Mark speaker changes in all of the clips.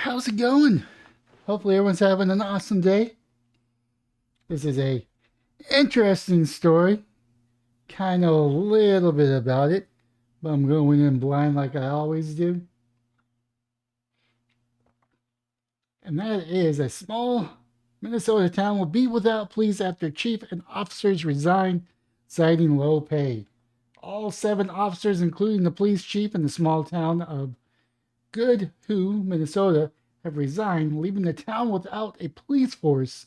Speaker 1: How's it going? Hopefully everyone's having an awesome day. This is a interesting story. Kind of a little bit about it, but I'm going in blind like I always do. And that is a small Minnesota town will be without police after chief and officers resign, citing low pay. All 7 officers, including the police chief in the small town of Goodhue, Minnesota, have resigned, leaving the town without a police force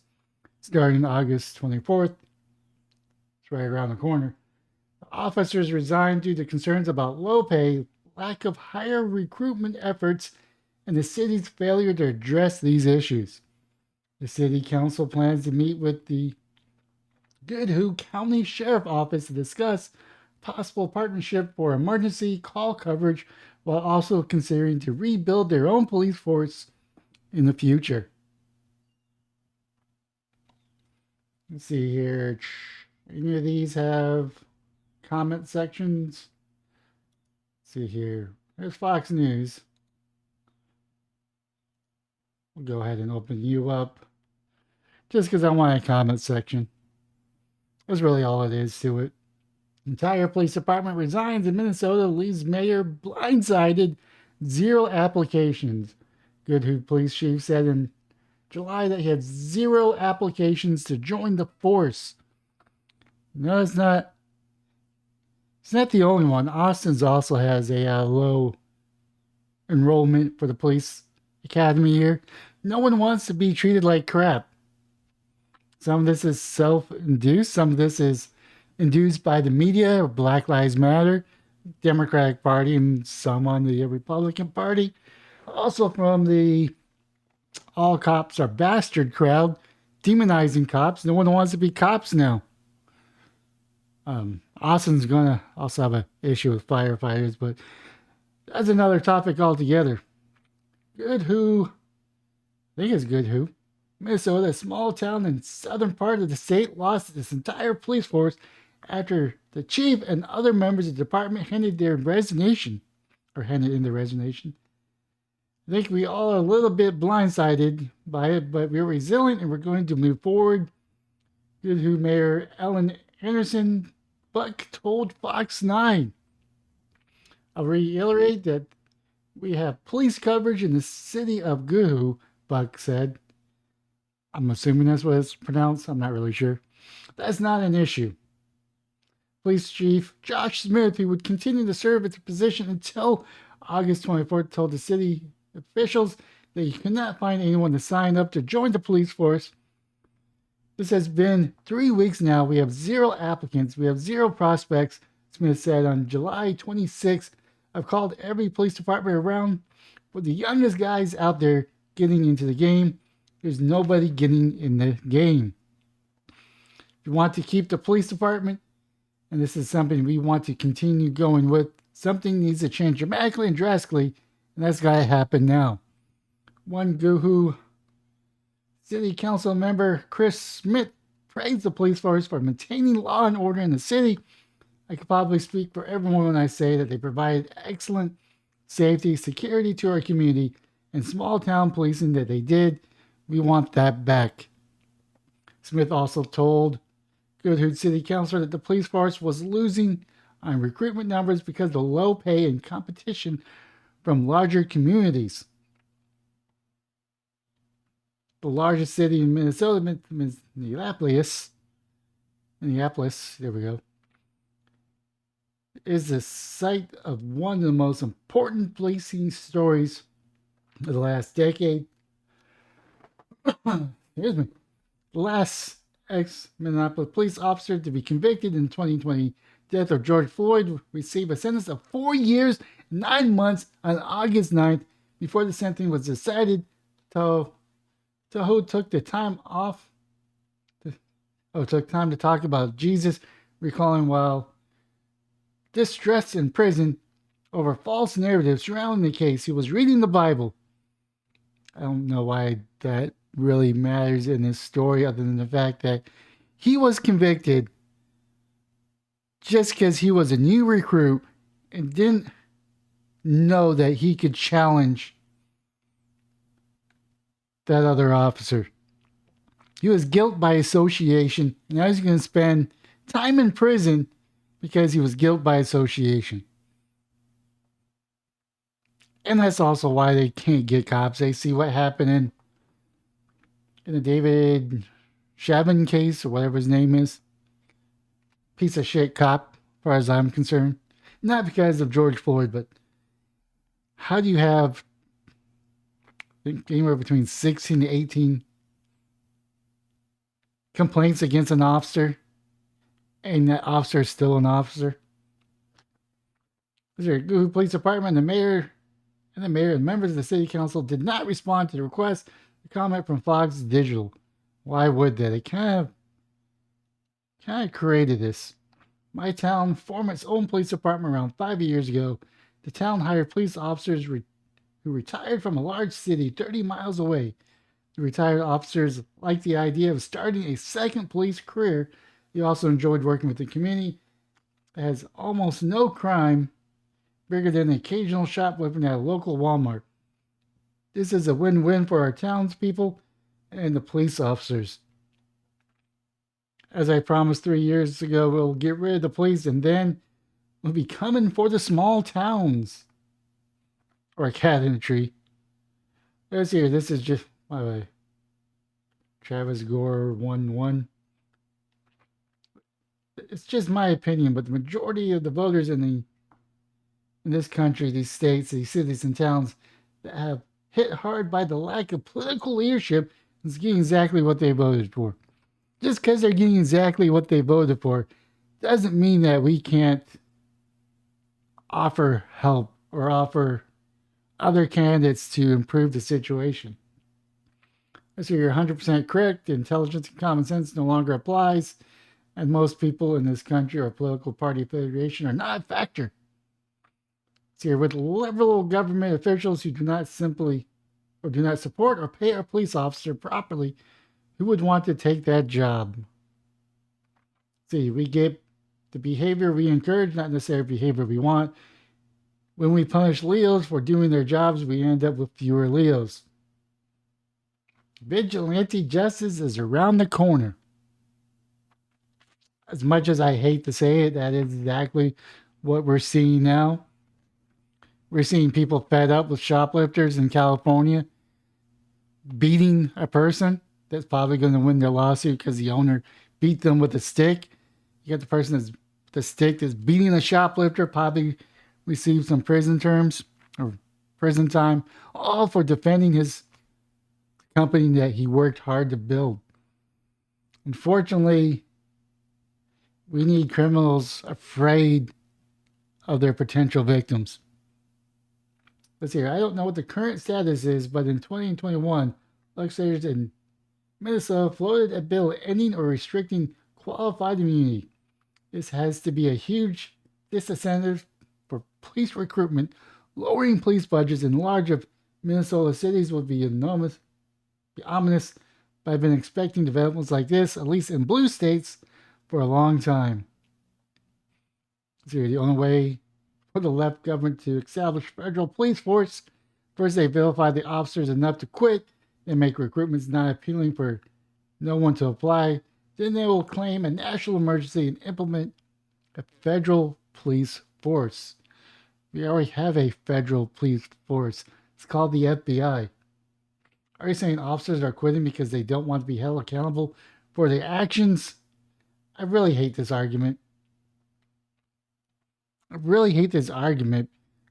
Speaker 1: starting August 24th. It's right around the corner. The officers resigned due to concerns about low pay, lack of higher recruitment efforts, and the city's failure to address these issues. The city council plans to meet with the Goodhue County Sheriff Office to discuss possible partnership for emergency call coverage while also considering to rebuild their own police force in the future. Let's see here. Any of these have comment sections? Let's see here. There's Fox News. We'll go ahead and open you up just because I want a comment section. That's really all it is to it. Entire police department resigns in Minnesota, leaves mayor blindsided. 0 applications. Goodhue police chief said in July that he had 0 applications to join the force. No, it's not. It's not the only one. Austin's also has a low enrollment for the police academy here. No one wants to be treated like crap. Some of this is self-induced. Some of this is induced by the media or Black Lives Matter, Democratic Party, and some on the Republican Party. Also from the all cops are bastard crowd, demonizing cops. No one wants to be cops now. Austin's gonna also have an issue with firefighters, but that's another topic altogether. Goodhue, I think it's Goodhue, Minnesota, a small town in southern part of the state, lost its entire police force after the chief and other members of the department handed in their resignation. I think we all are a little bit blindsided by it, but we're resilient and we're going to move forward. Goodhue Mayor Ellen Anderson Buck told Fox 9. I'll reiterate that we have police coverage in the city of Goodhue, Buck said. I'm assuming that's what it's pronounced. I'm not really sure. That's not an issue. Police Chief Josh Smith, who would continue to serve at the position until August 24th, told the city officials that he could not find anyone to sign up to join the police force. This has been 3 weeks now. We have 0 applicants. We have 0 prospects, Smith said on July 26th. I've called every police department around for the youngest guys out there getting into the game. There's nobody getting in the game. If you want to keep the police department, and this is something we want to continue going with, something needs to change dramatically and drastically, and that's got to happen now. One Goodhue City Council member, Chris Smith, praised the police force for maintaining law and order in the city. I could probably speak for everyone when I say that they provided excellent safety, security to our community, and small town policing that they did. We want that back. Smith also told Goodhue City Council that the police force was losing on recruitment numbers because of the low pay and competition from larger communities. The largest city in Minnesota, Minneapolis, there we go, is the site of one of the most important policing stories of the last decade. Excuse me. The last ex-Minneapolis police officer to be convicted in 2020 death of George Floyd received a sentence of 4 years, 9 months on August 9th. Before the sentence was decided, Toho took the time off. Took time to talk about Jesus, recalling while distressed in prison over false narratives surrounding the case, he was reading the Bible. I don't know why that really matters in this story, other than the fact that he was convicted just because he was a new recruit and didn't know that he could challenge that other officer. He was guilt by association. And now he's going to spend time in prison because he was guilt by association. And that's also why they can't get cops. They see what happened in the David Shavin case or whatever his name is. Piece of shit cop, as far as I'm concerned. Not because of George Floyd, but how do you have anywhere between 16 to 18 complaints against an officer, and that officer is still an officer? The police department, the mayor and members of the city council did not respond to the request to comment from Fox Digital. Why would they? They kind of created this. My town formed its own police department around 5 years ago. The town hired police officers who retired from a large city 30 miles away. The retired officers liked the idea of starting a second police career. They also enjoyed working with the community. It has almost no crime, bigger than the occasional shoplifting at a local Walmart. This is a win-win for our townspeople and the police officers. As I promised 3 years ago, we'll get rid of the police and then we'll be coming for the small towns. Or a cat in a tree. Let's see here. This is just, by the way, Travis Gore 1-1. It's just my opinion, but the majority of the voters in this country, these states, these cities and towns that have hit hard by the lack of political leadership is getting exactly what they voted for. Just because they're getting exactly what they voted for doesn't mean that we can't offer help or offer other candidates to improve the situation. So you're 100% correct. Intelligence and common sense no longer applies, and most people in this country or political party affiliation are not a factor. So you're with liberal government officials who do not support or pay our police officer properly. Who would want to take that job? See, we get the behavior we encourage, not necessarily behavior we want. When we punish Leos for doing their jobs, we end up with fewer Leos. Vigilante justice is around the corner. As much as I hate to say it, that is exactly what we're seeing now. We're seeing people fed up with shoplifters in California beating a person that's probably going to win their lawsuit because the owner beat them with a stick. You got the person that's the stick that's beating a shoplifter, probably received some prison terms or prison time, all for defending his company that he worked hard to build. Unfortunately, we need criminals afraid of their potential victims. Let's see, I don't know what the current status is, but in 2021, legislators in Minnesota floated a bill ending or restricting qualified immunity. This has to be a huge disincentive for police recruitment. Lowering police budgets in large of Minnesota cities would be enormous, be ominous, but I've been expecting developments like this, at least in blue states, for a long time. So the only way for the left government to establish federal police force, first they vilify the officers enough to quit and make recruitments not appealing for no one to apply. Then they will claim a national emergency and implement a federal police force. We already have a federal police force. It's called the FBI. Are you saying officers are quitting because they don't want to be held accountable for their actions? I really hate this argument.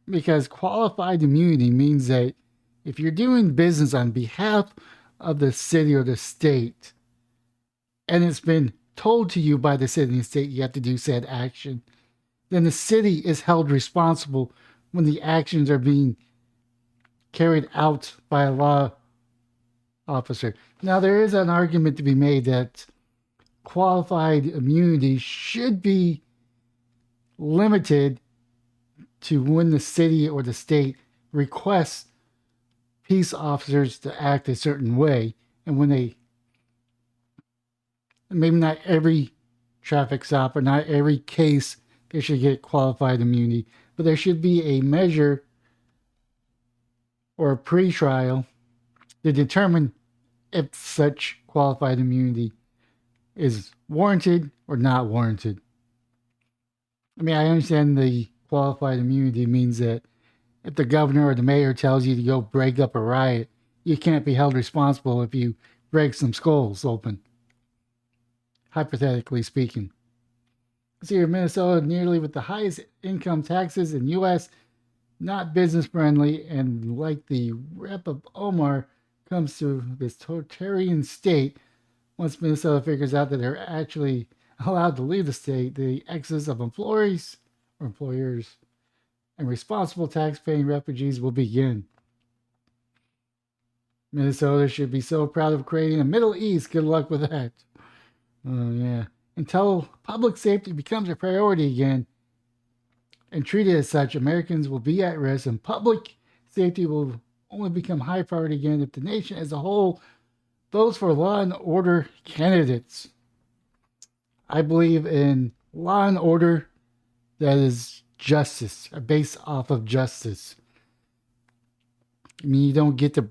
Speaker 1: Because qualified immunity means that if you're doing business on behalf of the city or the state, and it's been told to you by the city and state you have to do said action, then the city is held responsible when the actions are being carried out by a law officer. Now, there is an argument to be made that qualified immunity should be limited to when the city or the state requests peace officers to act a certain way, and when they, maybe not every traffic stop or not every case they should get qualified immunity, but there should be a measure or a pre-trial to determine if such qualified immunity is warranted or not warranted. I mean, I understand the qualified immunity means that if the governor or the mayor tells you to go break up a riot, you can't be held responsible if you break some skulls open, hypothetically speaking. See here, Minnesota, nearly with the highest income taxes in U.S., not business friendly, and like the rep of Omar comes to this totalitarian state, once Minnesota figures out that they're actually allowed to leave the state, the exodus of employees or employers and responsible tax-paying refugees will begin. Minnesota should be so proud of creating a Middle East. Good luck with that. Oh, yeah. Until public safety becomes a priority again and treated as such, Americans will be at risk and public safety will only become high priority again if the nation as a whole votes for law and order candidates. I believe in law and order that is justice, based off of justice. I mean, you don't get to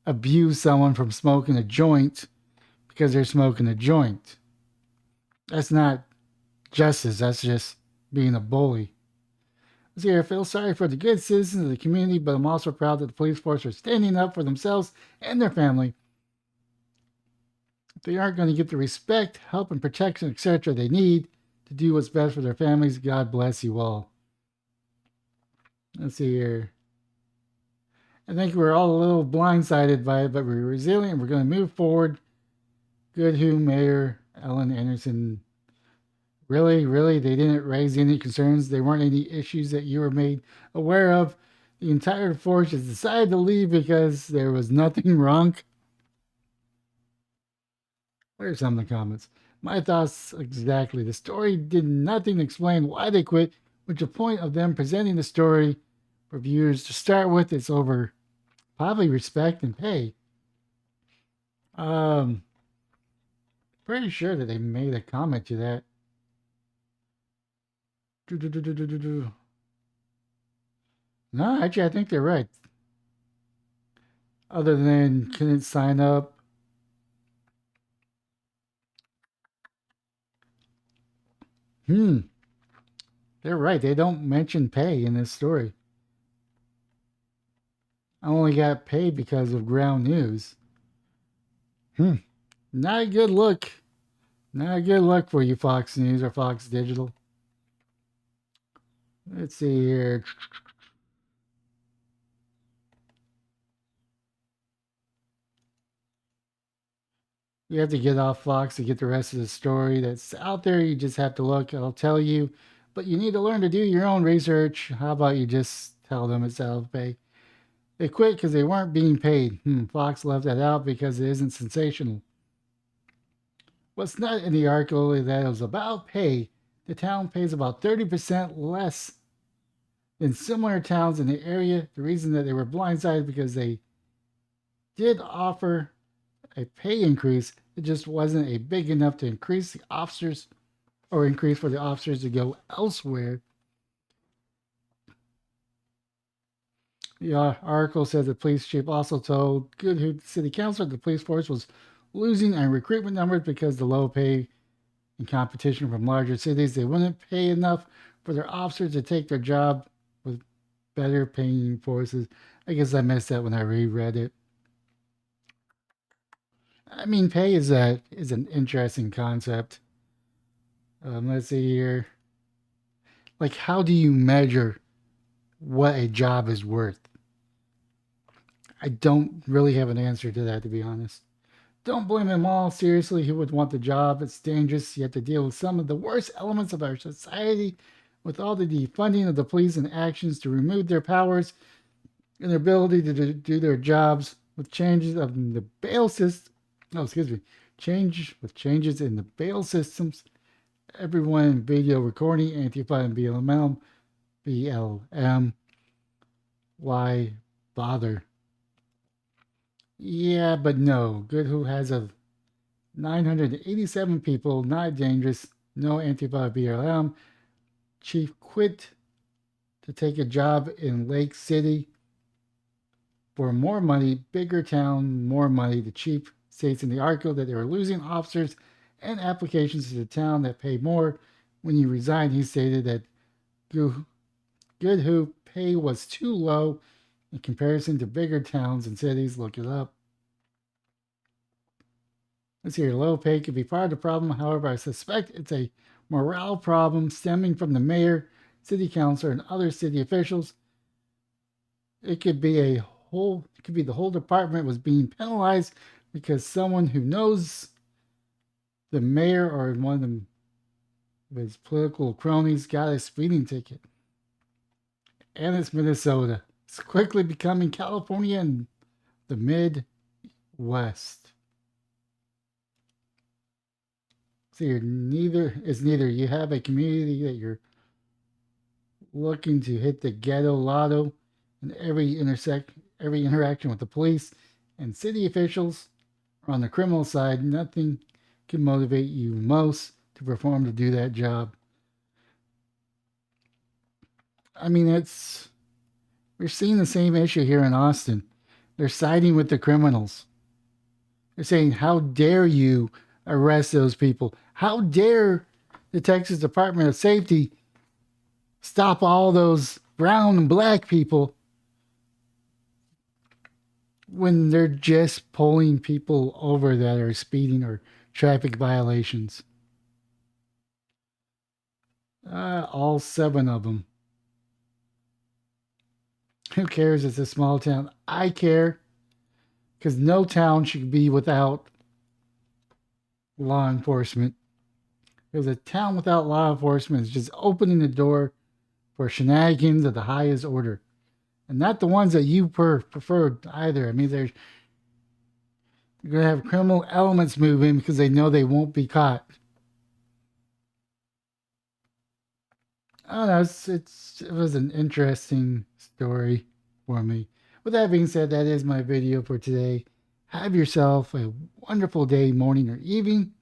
Speaker 1: abuse someone from smoking a joint because they're smoking a joint. That's not justice. That's just being a bully. See, I feel sorry for the good citizens of the community, but I'm also proud that the police force are standing up for themselves and their family. If they aren't going to get the respect, help, and protection, etc., they need to do what's best for their families, God bless you all. Let's see here. I think we're all a little blindsided by it, but we're resilient. We're going to move forward. Good who Mayor Ellen Anderson. Really, they didn't raise any concerns. There weren't any issues that you were made aware of. The entire force has decided to leave because there was nothing wrong. Where's some of the comments? My thoughts exactly. The story did nothing to explain why they quit, which the point of them presenting the story for viewers to start with is over probably respect and pay. Um, Pretty sure that they made a comment to that. No, actually, I think they're right. Other than couldn't sign up. Hmm, they're right. They don't mention pay in this story. I only got paid because of ground news. Hmm, not a good look. Not a good look for you, Fox News or Fox Digital. Let's see here. You have to get off Fox to get the rest of the story that's out there. You just have to look. I'll tell you. But you need to learn to do your own research. How about you just tell them it's out of pay? They quit because they weren't being paid. Fox left that out because it isn't sensational. What's not in the article is that it was about pay. The town pays about 30% less than similar towns in the area. The reason that they were blindsided because they did offer a pay increase. It just wasn't a big enough to increase the officers or increase for the officers to go elsewhere. The article says the police chief also told Goodhue City Council that the police force was losing on recruitment numbers because the low pay and competition from larger cities. They wouldn't pay enough for their officers to take their job with better paying forces. I guess I missed that when I reread it. I mean, pay is an interesting concept. Let's see here. Like, how do you measure what a job is worth? I don't really have an answer to that, to be honest. Don't blame them all. Seriously, who would want the job? It's dangerous. You have to deal with some of the worst elements of our society with all the defunding of the police and actions to remove their powers and their ability to do their jobs with changes of the bail system. No, excuse me. Changes in the bail systems. Everyone in video recording, Antifa and BLM. Why bother? Yeah, but no. Good who has a 987 people, not dangerous, no Antifa BLM. Chief quit to take a job in Lake City. for more money, bigger town, more money. The chief states in the article that they were losing officers and applications to the town that pay more. When he resigned, he stated that good who pay was too low in comparison to bigger towns and cities. Look it up. Let's hear low pay could be part of the problem. However, I suspect it's a morale problem stemming from the mayor, city councilor, and other city officials. It could be the whole department was being penalized because someone who knows the mayor or one of his political cronies got a speeding ticket. And it's Minnesota. It's quickly becoming California and the Midwest. So neither you have a community that you're looking to hit the ghetto lotto in every interaction with the police and city officials, or on the criminal side, nothing can motivate you most to perform to do that job. I mean, we're seeing the same issue here in Austin. They're siding with the criminals. They're saying, "How dare you arrest those people? How dare the Texas Department of Safety stop all those brown and black people when they're just pulling people over that are speeding or traffic violations?" All seven of them. Who cares? It's a small town. I care because no town should be without law enforcement. Because a town without law enforcement is just opening the door for shenanigans of the highest order. And not the ones that you prefer either. I mean, you're going to have criminal elements move in because they know they won't be caught. I don't know. It was an interesting story for me. With that being said, that is my video for today. Have yourself a wonderful day, morning, or evening.